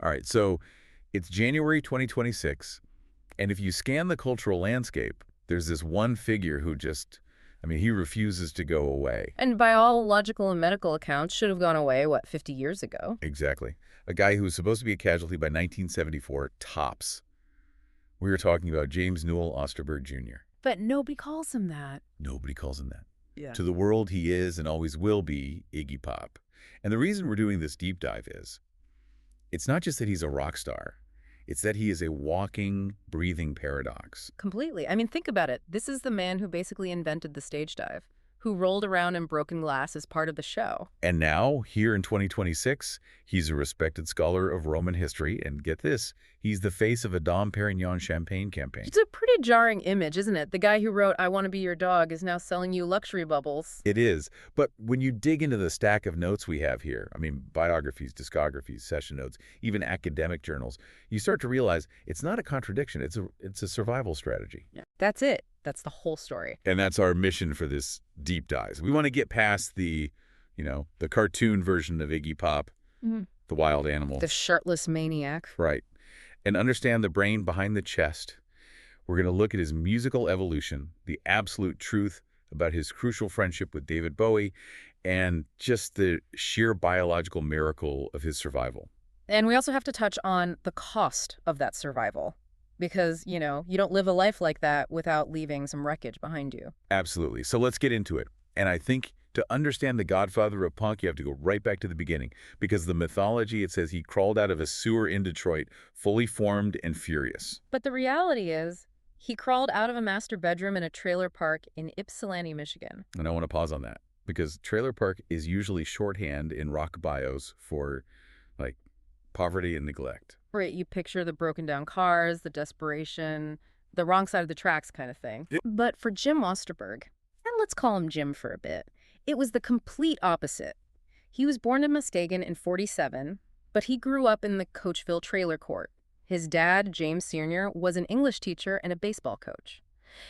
All right, so it's January 2026, and if you scan the cultural landscape, there's this one figure who just, I mean, he refuses to go away. And by all logical and medical accounts, should have gone away, what, 50 years ago? Exactly. A guy who was supposed to be a casualty by 1974, tops. We were talking about James Newell Osterberg Jr. But nobody calls him that. Nobody calls him that. Yeah. To the world, he is and always will be Iggy Pop. And the reason we're doing this deep dive is, it's not just that he's a rock star. It's that he is a walking, breathing paradox. Completely. I mean, think about it. This is the man who basically invented the stage dive, who rolled around in broken glass as part of the show. And now, here in 2026, he's a respected scholar of Roman history, and get this, he's the face of a Dom Perignon champagne campaign. It's a pretty jarring image, isn't it? The guy who wrote "I Want to Be Your Dog" is now selling you luxury bubbles. It is. But when you dig into the stack of notes we have here, I mean, biographies, discographies, session notes, even academic journals, you start to realize it's not a contradiction. It's a survival strategy. Yeah. That's it. That's the whole story. And that's our mission for this deep dive. We want to get past the cartoon version of Iggy Pop, the wild animal. The shirtless maniac. Right. And understand the brain behind the chest. We're going to look at his musical evolution, the absolute truth about his crucial friendship with David Bowie, and just the sheer biological miracle of his survival. And we also have to touch on the cost of that survival. Because, you don't live a life like that without leaving some wreckage behind you. Absolutely. So let's get into it. And I think to understand the Godfather of Punk, you have to go right back to the beginning. Because the mythology, it says he crawled out of a sewer in Detroit, fully formed and furious. But the reality is, he crawled out of a master bedroom in a trailer park in Ypsilanti, Michigan. And I want to pause on that. Because trailer park is usually shorthand in rock bios for, like, poverty and neglect. Right, you picture the broken down cars, the desperation, the wrong side of the tracks kind of thing. But for Jim Osterberg, and let's call him Jim for a bit, it was the complete opposite. He was born in Muskegon in '47, but he grew up in the Coachville trailer court. His dad, James Sr., was an English teacher and a baseball coach.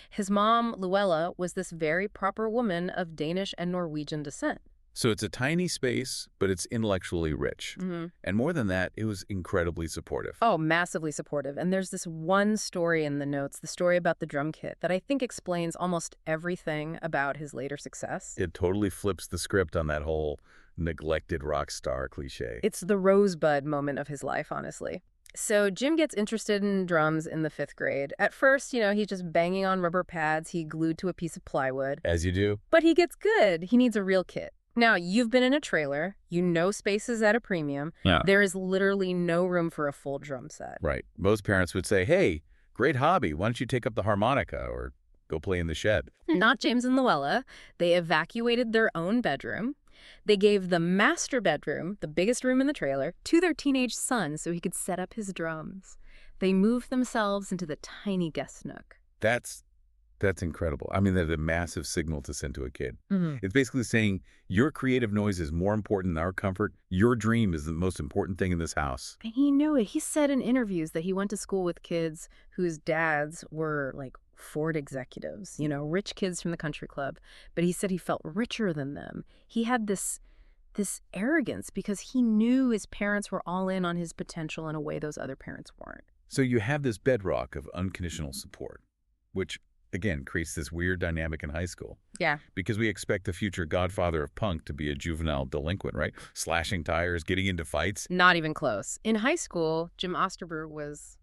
His mom, Luella, was this very proper woman of Danish and Norwegian descent. So it's a tiny space, but it's intellectually rich. And more than that, it was incredibly supportive. Oh, massively supportive. And there's this one story in the notes, the story about the drum kit, that I think explains almost everything about his later success. It totally flips the script on that whole neglected rock star cliche. It's the rosebud moment of his life, honestly. So Jim gets interested in drums in the 5th grade. At first, he's just banging on rubber pads he glued to a piece of plywood. As you do. But he gets good. He needs a real kit. Now, you've been in a trailer. Space is at a premium. Yeah. There is literally no room for a full drum set. Right. Most parents would say, hey, great hobby. Why don't you take up the harmonica or go play in the shed? Not James and Luella. They evacuated their own bedroom. They gave the master bedroom, the biggest room in the trailer, to their teenage son so he could set up his drums. They moved themselves into the tiny guest nook. That's incredible. I mean, that's a massive signal to send to a kid. It's basically saying, your creative noise is more important than our comfort. Your dream is the most important thing in this house. And he knew it. He said in interviews that he went to school with kids whose dads were like Ford executives, rich kids from the country club. But he said he felt richer than them. He had this arrogance because he knew his parents were all in on his potential in a way those other parents weren't. So you have this bedrock of unconditional support, which again, creates this weird dynamic in high school. Yeah. Because we expect the future Godfather of Punk to be a juvenile delinquent, right? Slashing tires, getting into fights. Not even close. In high school, Jim Osterberg was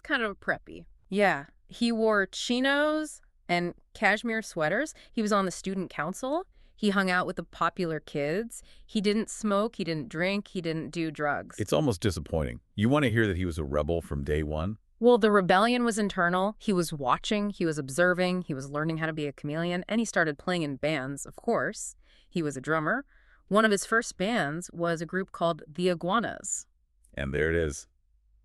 kind of preppy. Yeah. He wore chinos and cashmere sweaters. He was on the student council. He hung out with the popular kids. He didn't smoke. He didn't drink. He didn't do drugs. It's almost disappointing. You want to hear that he was a rebel from day one? Well, the rebellion was internal. He was watching, he was observing, he was learning how to be a chameleon, and he started playing in bands, of course. He was a drummer. One of his first bands was a group called the Iguanas. And there it is.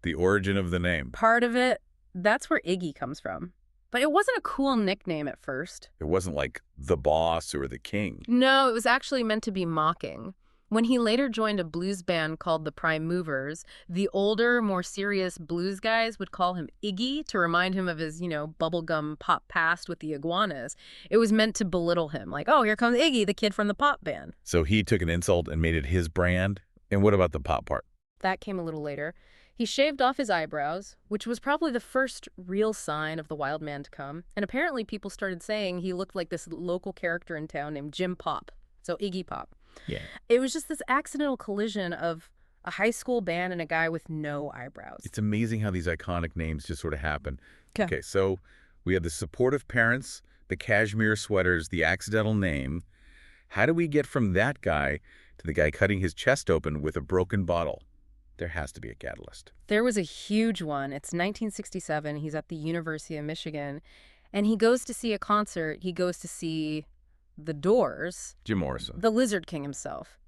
The origin of the name. Part of it, that's where Iggy comes from. But it wasn't a cool nickname at first. It wasn't like the boss or the king. No, it was actually meant to be mocking. When he later joined a blues band called the Prime Movers, the older, more serious blues guys would call him Iggy to remind him of his, bubblegum pop past with the Iguanas. It was meant to belittle him, like, oh, here comes Iggy, the kid from the pop band. So he took an insult and made it his brand? And what about the pop part? That came a little later. He shaved off his eyebrows, which was probably the first real sign of the wild man to come. And apparently people started saying he looked like this local character in town named Jim Pop. So Iggy Pop. Yeah. It was just this accidental collision of a high school band and a guy with no eyebrows. It's amazing how these iconic names just sort of happen. 'Kay. Okay, so we have the supportive parents, the cashmere sweaters, the accidental name. How do we get from that guy to the guy cutting his chest open with a broken bottle? There has to be a catalyst. There was a huge one. It's 1967. He's at the University of Michigan, and he goes to see a concert. He goes to see The Doors, Jim Morrison. the Lizard King himself.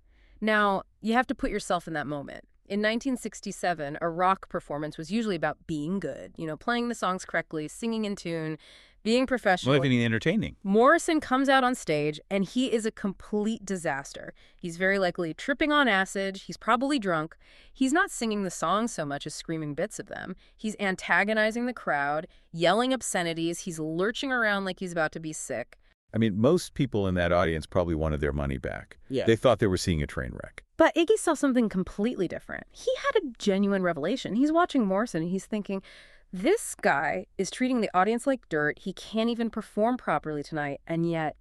Now, you have to put yourself in that moment. In 1967, a rock performance was usually about being good, playing the songs correctly, singing in tune, being professional. Well, even entertaining. Morrison comes out on stage, and he is a complete disaster. He's very likely tripping on acid. He's probably drunk. He's not singing the songs so much as screaming bits of them. He's antagonizing the crowd, yelling obscenities. He's lurching around like he's about to be sick. I mean, most people in that audience probably wanted their money back. Yeah. They thought they were seeing a train wreck. But Iggy saw something completely different. He had a genuine revelation. He's watching Morrison, and he's thinking, this guy is treating the audience like dirt. He can't even perform properly tonight, and yet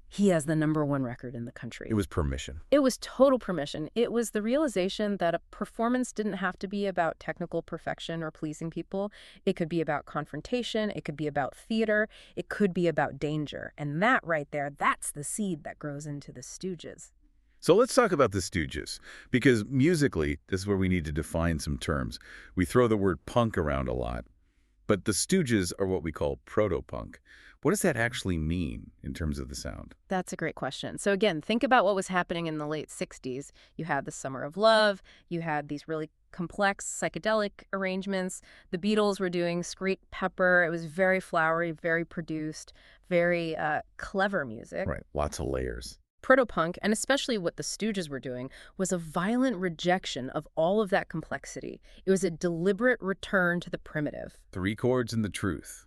he has the #1 record in the country. It was permission. It was total permission. It was the realization that a performance didn't have to be about technical perfection or pleasing people. It could be about confrontation. It could be about theater. It could be about danger. And that right there, that's the seed that grows into the Stooges. So let's talk about the Stooges, because musically, this is where we need to define some terms. We throw the word punk around a lot, but the Stooges are what we call proto-punk. What does that actually mean in terms of the sound? That's a great question. So again, think about what was happening in the late 60s. You had the Summer of Love. You had these really complex psychedelic arrangements. The Beatles were doing Screet Pepper. It was very flowery, very produced, very clever music. Right, lots of layers. Proto-punk, and especially what the Stooges were doing, was a violent rejection of all of that complexity. It was a deliberate return to the primitive. 3 chords and the truth.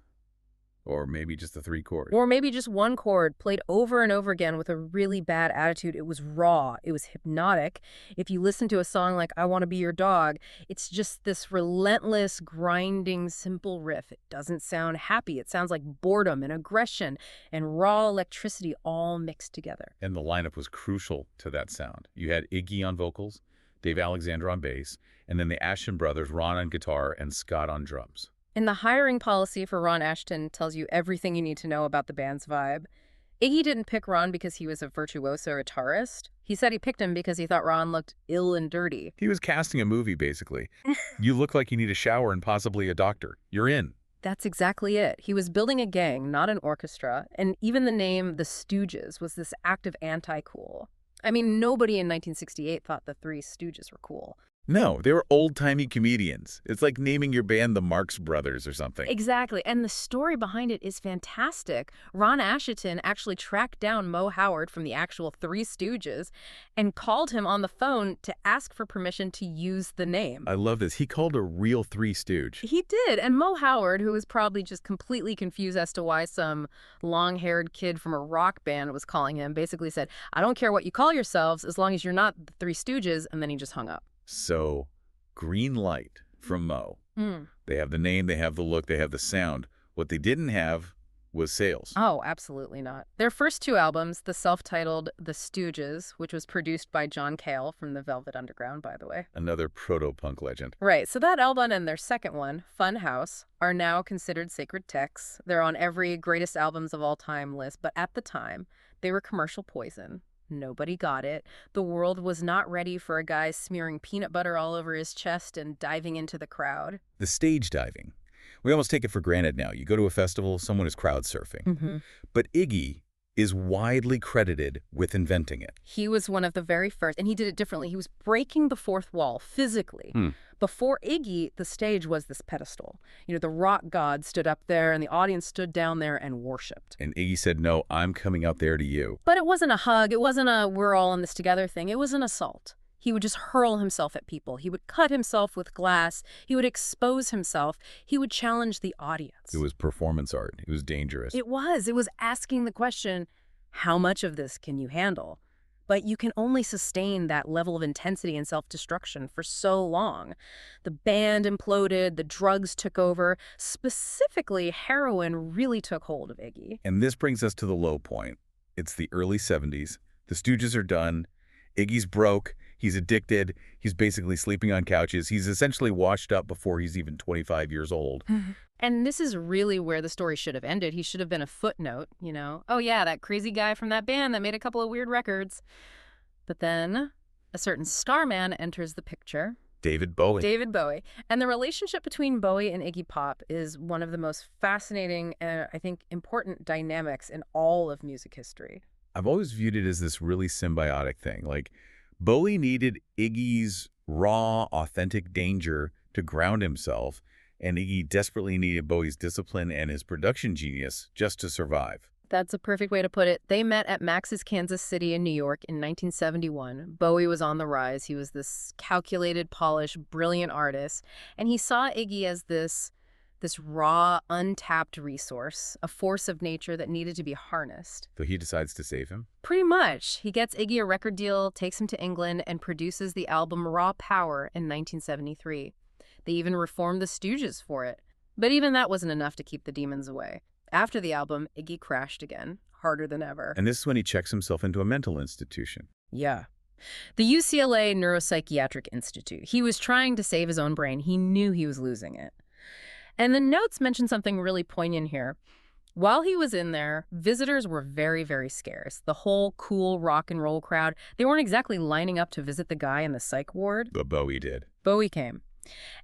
Or maybe just the 3 chords. Or maybe just 1 chord played over and over again with a really bad attitude. It was raw. It was hypnotic. If you listen to a song like I Want to Be Your Dog, it's just this relentless, grinding, simple riff. It doesn't sound happy. It sounds like boredom and aggression and raw electricity all mixed together. And the lineup was crucial to that sound. You had Iggy on vocals, Dave Alexander on bass, and then the Ashton brothers, Ron on guitar and Scott on drums. And the hiring policy for Ron Ashton tells you everything you need to know about the band's vibe. Iggy didn't pick Ron because he was a virtuoso guitarist. He said he picked him because he thought Ron looked ill and dirty. He was casting a movie, basically. You look like you need a shower and possibly a doctor. You're in. That's exactly it. He was building a gang, not an orchestra. And even the name The Stooges was this act of anti-cool. I mean, nobody in 1968 thought the Three Stooges were cool. No, they were old-timey comedians. It's like naming your band the Marx Brothers or something. Exactly. And the story behind it is fantastic. Ron Ashton actually tracked down Mo Howard from the actual Three Stooges and called him on the phone to ask for permission to use the name. I love this. He called a real Three Stooge. He did. And Mo Howard, who was probably just completely confused as to why some long-haired kid from a rock band was calling him, basically said, I don't care what you call yourselves as long as you're not the Three Stooges, and then he just hung up. So, green light from Mo. They have the name, they have the look, they have the sound. What they didn't have was sales. Oh, absolutely not. Their first 2 albums, the self-titled The Stooges, which was produced by John Cale from the Velvet Underground, by the way. Another proto-punk legend. Right, so that album and their second one, Fun House, are now considered sacred texts. They're on every greatest albums of all time list, but at the time, they were commercial poison. Nobody got it. The world was not ready for a guy smearing peanut butter all over his chest and diving into the crowd. The stage diving. We almost take it for granted now. You go to a festival, someone is crowd surfing. But Iggy is widely credited with inventing it. He was one of the very first, and he did it differently. He was breaking the fourth wall physically. Before Iggy, the stage was this pedestal. The rock god stood up there, and the audience stood down there and worshipped. And Iggy said, no, I'm coming out there to you. But it wasn't a hug. It wasn't a we're all in this together thing. It was an assault. He would just hurl himself at people. He would cut himself with glass. He would expose himself. He would challenge the audience. It was performance art. It was dangerous. It was. It was asking the question, how much of this can you handle? but you can only sustain that level of intensity and self-destruction for so long. The band imploded, the drugs took over. Specifically, heroin really took hold of Iggy. And this brings us to the low point. It's the early 70s. The Stooges are done. Iggy's broke. He's addicted. He's basically sleeping on couches. He's essentially washed up before he's even 25 years old. And this is really where the story should have ended. He should have been a footnote, you know. Oh yeah, that crazy guy from that band that made a couple of weird records. But then a certain starman enters the picture. David Bowie. David Bowie. And the relationship between Bowie and Iggy Pop is one of the most fascinating and, I think, important dynamics in all of music history. I've always viewed it as this really symbiotic thing. Like, Bowie needed Iggy's raw, authentic danger to ground himself, and Iggy desperately needed Bowie's discipline and his production genius just to survive. That's a perfect way to put it. They met at Max's Kansas City in New York in 1971. Bowie was on the rise. He was this calculated, polished, brilliant artist, and he saw Iggy as this raw, untapped resource, a force of nature that needed to be harnessed. So he decides to save him? Pretty much. He gets Iggy a record deal, takes him to England, and produces the album Raw Power in 1973. They even reformed the Stooges for it. But even that wasn't enough to keep the demons away. After the album, Iggy crashed again, harder than ever. And this is when he checks himself into a mental institution. Yeah. The UCLA Neuropsychiatric Institute. He was trying to save his own brain. He knew he was losing it. And the notes mention something really poignant here. While he was in there, visitors were very, very scarce. The whole cool rock and roll crowd, they weren't exactly lining up to visit the guy in the psych ward. But Bowie did. Bowie came.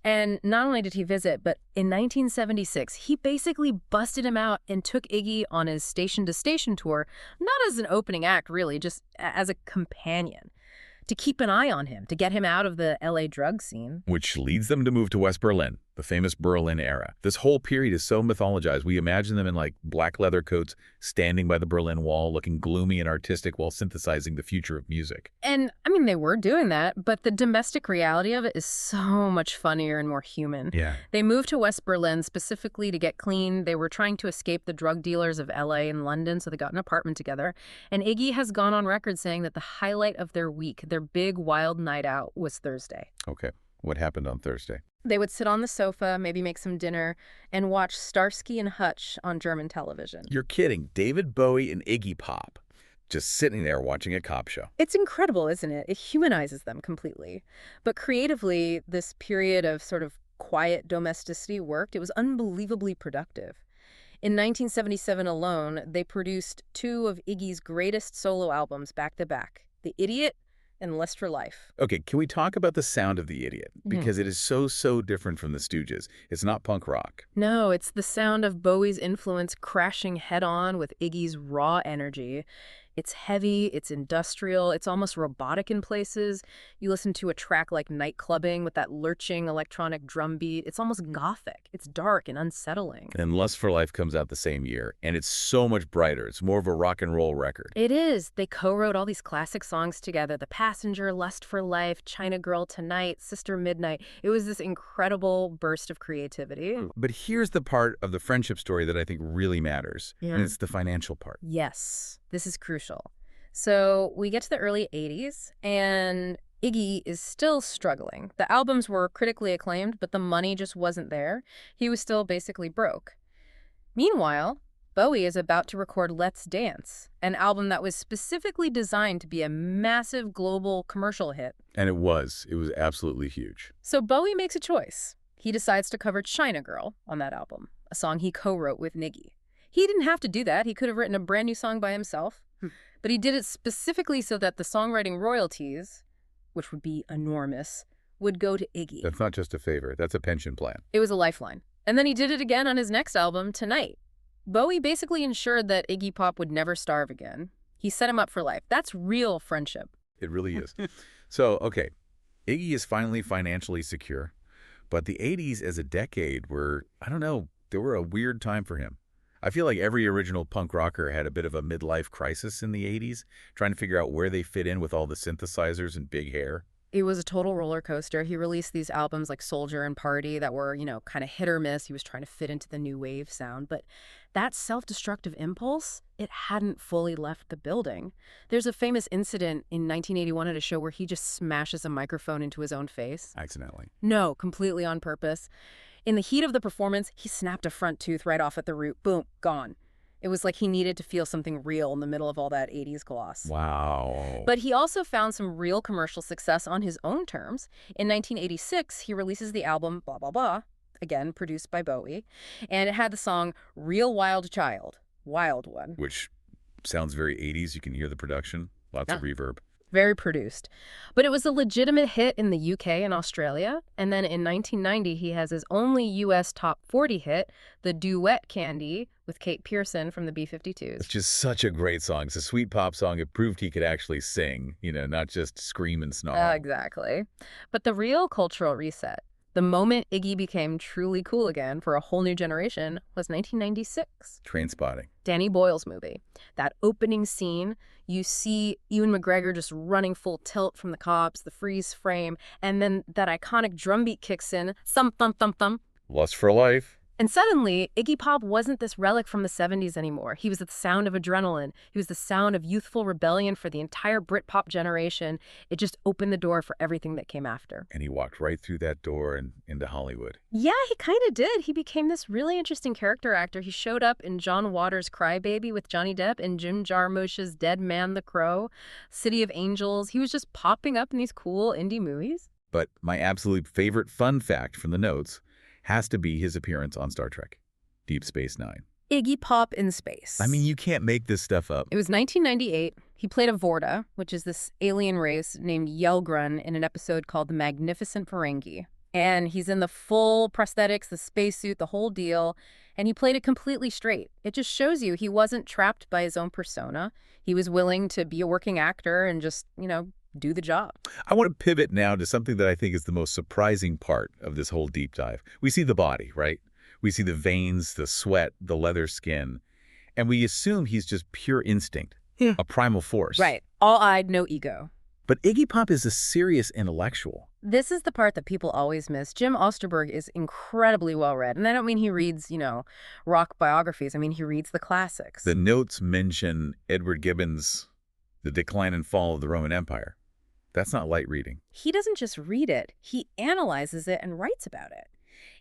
And not only did he visit, but in 1976, he basically busted him out and took Iggy on his station-to-station tour, not as an opening act, really, just as a companion, to keep an eye on him, to get him out of the LA drug scene. Which leads them to move to West Berlin, the famous Berlin era. This whole period is so mythologized. We imagine them in like black leather coats, standing by the Berlin Wall, looking gloomy and artistic while synthesizing the future of music. And, I mean, they were doing that, but the domestic reality of it is so much funnier and more human. Yeah. They moved to West Berlin specifically to get clean. They were trying to escape the drug dealers of LA and London, so they got an apartment together. And Iggy has gone on record saying that the highlight of their week, their big wild night out, was Thursday. Okay. What happened on Thursday? They would sit on the sofa, maybe make some dinner, and watch Starsky and Hutch on German television. You're kidding. David Bowie and Iggy Pop just sitting there watching a cop show. It's incredible, isn't it? It humanizes them completely. But creatively, this period of sort of quiet domesticity worked. It was unbelievably productive. In 1977 alone, they produced two of Iggy's greatest solo albums back-to-back, The Idiot and Lust for Life. Okay, can we talk about the sound of The Idiot? Because it is so different from the Stooges. It's not punk rock. No, it's the sound of Bowie's influence crashing head-on with Iggy's raw energy. It's heavy, it's industrial, it's almost robotic in places. You listen to a track like Night Clubbing with that lurching electronic drum beat. It's almost gothic. It's dark and unsettling. And Lust for Life comes out the same year, and it's so much brighter. It's more of a rock and roll record. It is. They co-wrote all these classic songs together. The Passenger, Lust for Life, China Girl Tonight, Sister Midnight. It was this incredible burst of creativity. But here's the part of the friendship story that I think really matters, and it's the financial part. Yes. This is crucial. So we get to the early 80s, and Iggy is still struggling. The albums were critically acclaimed, but the money just wasn't there. He was still basically broke. Meanwhile, Bowie is about to record Let's Dance, an album that was specifically designed to be a massive global commercial hit. And it was. It was absolutely huge. So Bowie makes a choice. He decides to cover China Girl on that album, a song he co-wrote with Iggy. He didn't have to do that. He could have written a brand new song by himself. But he did it specifically so that the songwriting royalties, which would be enormous, would go to Iggy. That's not just a favor. That's a pension plan. It was a lifeline. And then he did it again on his next album, Tonight. Bowie basically ensured that Iggy Pop would never starve again. He set him up for life. That's real friendship. It really is. So, okay, Iggy is finally financially secure. But the 80s as a decade were, I don't know, they were a weird time for him. I feel like every original punk rocker had a bit of a midlife crisis in the 80s, trying to figure out where they fit in with all the synthesizers and big hair. It was a total roller coaster. He released these albums like Soldier and Party that were, kind of hit or miss. He was trying to fit into the new wave sound. But that self-destructive impulse, it hadn't fully left the building. There's a famous incident in 1981 at a show where he just smashes a microphone into his own face. Accidentally. No, completely on purpose. In the heat of the performance, he snapped a front tooth right off at the root. Boom, gone. It was like he needed to feel something real in the middle of all that 80s gloss. Wow. But he also found some real commercial success on his own terms. In 1986, he releases the album Blah, Blah, Blah, again produced by Bowie, and it had the song Real Wild Child, Wild One. Which sounds very 80s. You can hear the production. Lots of reverb. Very produced. But it was a legitimate hit in the UK and Australia. And then in 1990, he has his only US top 40 hit, the duet Candy, with Kate Pierson from the B-52s. It's just such a great song. It's a sweet pop song. It proved he could actually sing, not just scream and snarl. Exactly. But the real cultural reset, the moment Iggy became truly cool again for a whole new generation, was 1996. Trainspotting. Danny Boyle's movie. That opening scene, you see Ewan McGregor just running full tilt from the cops, the freeze frame, and then that iconic drum beat kicks in, thump, thump, thump, thump. Lust for life. And suddenly, Iggy Pop wasn't this relic from the 70s anymore. He was the sound of adrenaline. He was the sound of youthful rebellion for the entire Britpop generation. It just opened the door for everything that came after. And he walked right through that door and into Hollywood. Yeah, he kind of did. He became this really interesting character actor. He showed up in John Waters' Crybaby with Johnny Depp and Jim Jarmusch's Dead Man the Crow, City of Angels. He was just popping up in these cool indie movies. But my absolute favorite fun fact from the notes has to be his appearance on Star Trek, Deep Space Nine. Iggy Pop in space. I mean, you can't make this stuff up. It was 1998. He played a Vorta, which is this alien race named Yelgrun, in an episode called The Magnificent Ferengi. And he's in the full prosthetics, the spacesuit, the whole deal. And he played it completely straight. It just shows you he wasn't trapped by his own persona. He was willing to be a working actor and just, do the job. I want to pivot now to something that I think is the most surprising part of this whole deep dive. We see the body, right? We see the veins, the sweat, the leather skin, and we assume he's just pure instinct, a primal force. Right. All-eyed, no ego. But Iggy Pop is a serious intellectual. This is the part that people always miss. Jim Osterberg is incredibly well-read. And I don't mean he reads, rock biographies. I mean, he reads the classics. The notes mention Edward Gibbon's The Decline and Fall of the Roman Empire. That's not light reading. He doesn't just read it. He analyzes it and writes about it.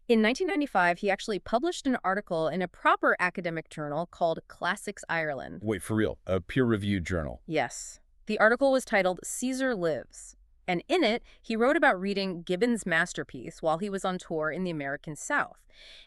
In 1995, he actually published an article in a proper academic journal called Classics Ireland. Wait, for real? A peer-reviewed journal? Yes. The article was titled Caesar Lives. And in it, he wrote about reading Gibbon's masterpiece while he was on tour in the American South.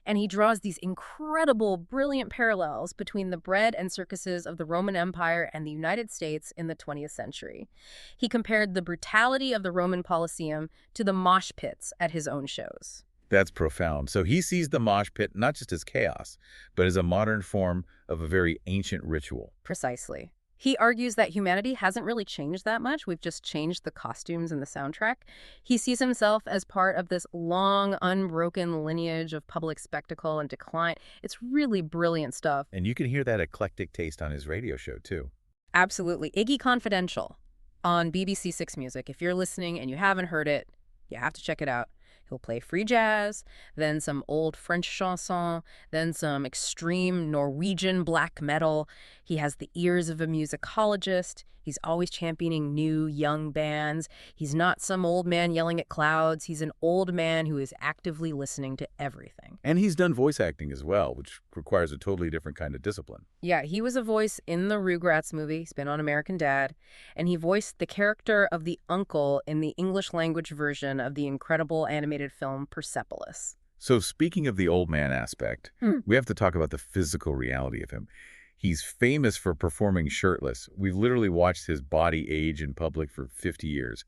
And he draws these incredible, brilliant parallels between the bread and circuses of the Roman Empire and the United States in the 20th century. He compared the brutality of the Roman Colosseum to the mosh pits at his own shows. That's profound. So he sees the mosh pit not just as chaos, but as a modern form of a very ancient ritual. Precisely. He argues that humanity hasn't really changed that much. We've just changed the costumes and the soundtrack. He sees himself as part of this long, unbroken lineage of public spectacle and decline. It's really brilliant stuff. And you can hear that eclectic taste on his radio show, too. Absolutely. Iggy Confidential on BBC Six Music. If you're listening and you haven't heard it, you have to check it out. He'll play free jazz, then some old French chanson, then some extreme Norwegian black metal. He has the ears of a musicologist. He's always championing new, young bands. He's not some old man yelling at clouds. He's an old man who is actively listening to everything. And he's done voice acting as well, which requires a totally different kind of discipline. Yeah, he was a voice in the Rugrats movie. He's been on American Dad. And he voiced the character of the uncle in the English language version of the incredible animated film Persepolis. So speaking of the old man aspect, we have to talk about the physical reality of him. He's famous for performing shirtless. We've literally watched his body age in public for 50 years.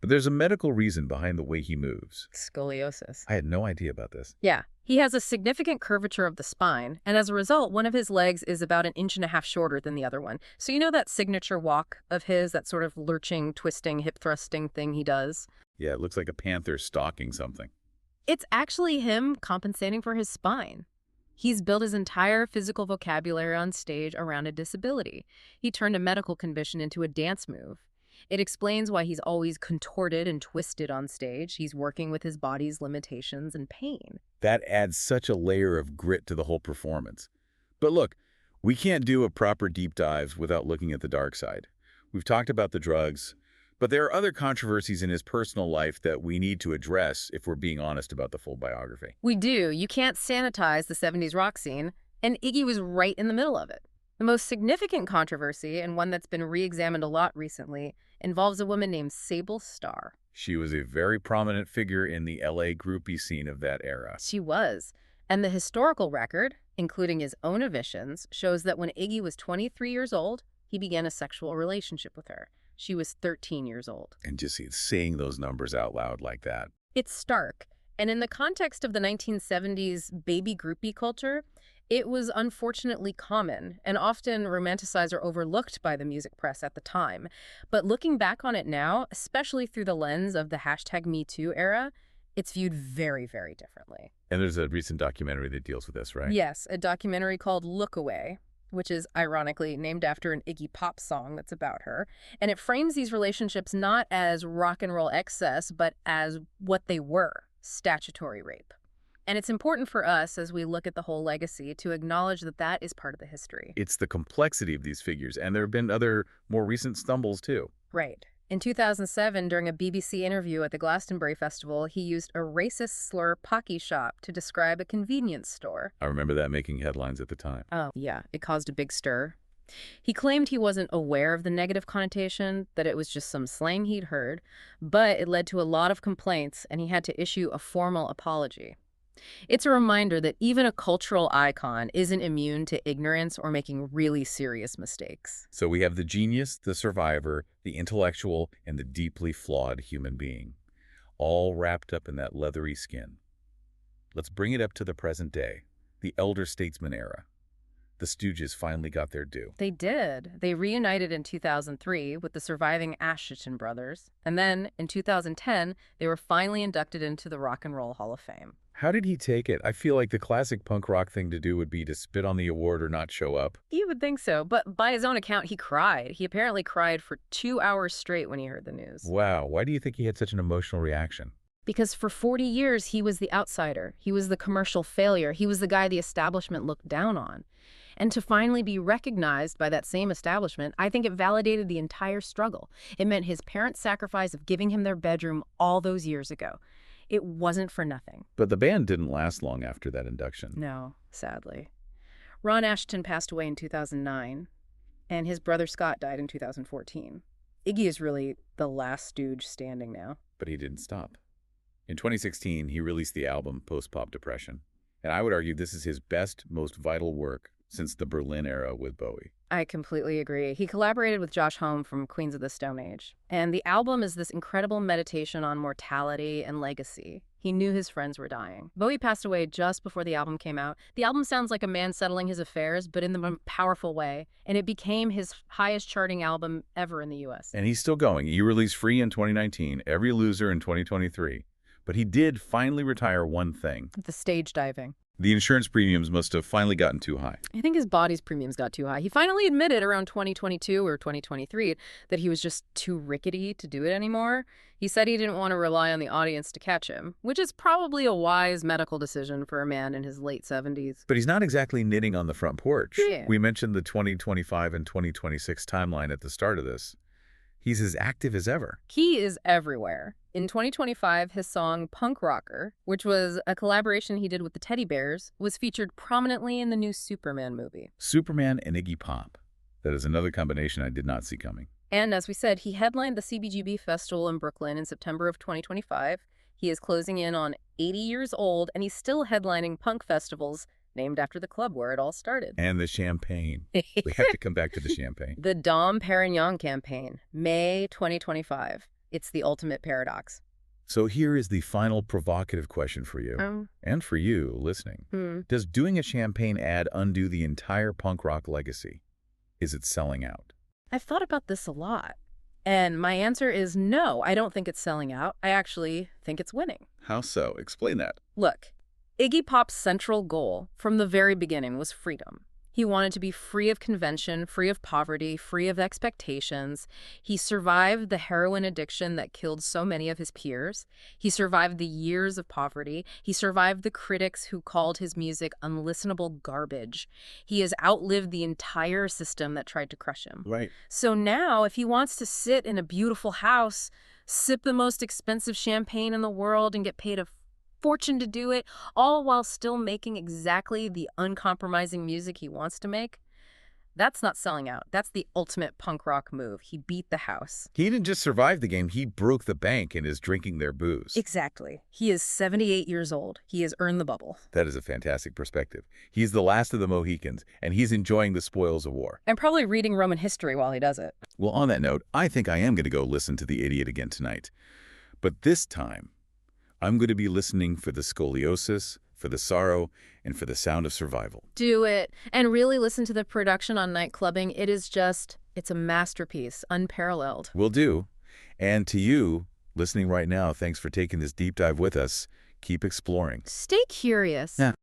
But there's a medical reason behind the way he moves. Scoliosis. I had no idea about this. Yeah. He has a significant curvature of the spine, and as a result, one of his legs is about 1.5 inches shorter than the other one. So you know that signature walk of his, that sort of lurching, twisting, hip-thrusting thing he does? Yeah, it looks like a panther stalking something. It's actually him compensating for his spine. He's built his entire physical vocabulary on stage around a disability. He turned a medical condition into a dance move. It explains why he's always contorted and twisted on stage. He's working with his body's limitations and pain. That adds such a layer of grit to the whole performance. But look, we can't do a proper deep dive without looking at the dark side. We've talked about the drugs, but there are other controversies in his personal life that we need to address if we're being honest about the full biography. We do. You can't sanitize the 70s rock scene, and Iggy was right in the middle of it. The most significant controversy, and one that's been re-examined a lot recently, involves a woman named Sable Starr. She was a very prominent figure in the LA groupie scene of that era. She was. And the historical record, including his own admissions, shows that when Iggy was 23 years old, he began a sexual relationship with her. She was 13 years old. And just saying those numbers out loud like that. It's stark. And in the context of the 1970s baby groupie culture, it was unfortunately common and often romanticized or overlooked by the music press at the time. But looking back on it now, especially through the lens of the #MeToo era, it's viewed very, very differently. And there's a recent documentary that deals with this, right? Yes, a documentary called Look Away, which is ironically named after an Iggy Pop song that's about her. And it frames these relationships not as rock and roll excess, but as what they were, statutory rape. And it's important for us, as we look at the whole legacy, to acknowledge that that is part of the history. It's the complexity of these figures, and there have been other more recent stumbles, too. Right. In 2007, during a BBC interview at the Glastonbury Festival, he used a racist slur, "pocky shop," to describe a convenience store. I remember that making headlines at the time. Oh, yeah. It caused a big stir. He claimed he wasn't aware of the negative connotation, that it was just some slang he'd heard, but it led to a lot of complaints, and he had to issue a formal apology. It's a reminder that even a cultural icon isn't immune to ignorance or making really serious mistakes. So we have the genius, the survivor, the intellectual, and the deeply flawed human being, all wrapped up in that leathery skin. Let's bring it up to the present day, the elder statesman era. The Stooges finally got their due. They did. They reunited in 2003 with the surviving Asheton brothers, and then in 2010, they were finally inducted into the Rock and Roll Hall of Fame. How did he take it? I feel like the classic punk rock thing to do would be to spit on the award or not show up. You would think so, but by his own account, he cried. He apparently cried for 2 hours straight when he heard the news. Wow, why do you think he had such an emotional reaction? Because for 40 years, he was the outsider. He was the commercial failure. He was the guy the establishment looked down on. And to finally be recognized by that same establishment, I think it validated the entire struggle. It meant his parents' sacrifice of giving him their bedroom all those years ago. It wasn't for nothing. But the band didn't last long after that induction. No, sadly. Ron Asheton passed away in 2009, and his brother Scott died in 2014. Iggy is really the last Stooge standing now. But he didn't stop. In 2016, he released the album Post-Pop Depression. And I would argue this is his best, most vital work since the Berlin era with Bowie. I completely agree. He collaborated with Josh Homme from Queens of the Stone Age. And the album is this incredible meditation on mortality and legacy. He knew his friends were dying. Bowie passed away just before the album came out. The album sounds like a man settling his affairs, but in the most powerful way. And it became his highest charting album ever in the U.S. And he's still going. He released Free in 2019, Every Loser in 2023. But he did finally retire one thing. The stage diving. The insurance premiums must have finally gotten too high. I think his body's premiums got too high. He finally admitted around 2022 or 2023 that he was just too rickety to do it anymore. He said he didn't want to rely on the audience to catch him, which is probably a wise medical decision for a man in his late 70s. But he's not exactly knitting on the front porch. Yeah. We mentioned the 2025 and 2026 timeline at the start of this. He's as active as ever. He is everywhere. In 2025, his song Punk Rocker, which was a collaboration he did with the Teddy Bears, was featured prominently in the new Superman movie. Superman and Iggy Pop. That is another combination I did not see coming. And as we said, he headlined the CBGB Festival in Brooklyn in September of 2025. He is closing in on 80 years old, and he's still headlining punk festivals named after the club where it all started. And the champagne. We have to come back to the champagne. The Dom Perignon campaign, May 2025. It's the ultimate paradox. So here is the final provocative question for you, and for you listening. Does doing a champagne ad undo the entire punk rock legacy? Is it selling out? I've thought about this a lot, and my answer is no, I don't think it's selling out. I actually think it's winning. How so? Explain that. Look, Iggy Pop's central goal from the very beginning was freedom. He wanted to be free of convention, free of poverty, free of expectations. He survived the heroin addiction that killed so many of his peers. He survived the years of poverty. He survived the critics who called his music unlistenable garbage. He has outlived the entire system that tried to crush him. Right. So now, if he wants to sit in a beautiful house, sip the most expensive champagne in the world, and get paid a fortune to do it, all while still making exactly the uncompromising music he wants to make, that's not selling out. That's the ultimate punk rock move. He beat the house. He didn't just survive the game, he broke the bank and is drinking their booze. Exactly. He is 78 years old. He has earned the bubble. That is a fantastic perspective. He's the last of the Mohicans, and he's enjoying the spoils of war. And probably reading Roman history while he does it. Well, on that note, I think I am going to go listen to The Idiot again tonight. But this time, I'm going to be listening for the scoliosis, for the sorrow, and for the sound of survival. Do it. And really listen to the production on Night Clubbing. It's a masterpiece, unparalleled. Will do. And to you, listening right now, thanks for taking this deep dive with us. Keep exploring. Stay curious. Yeah.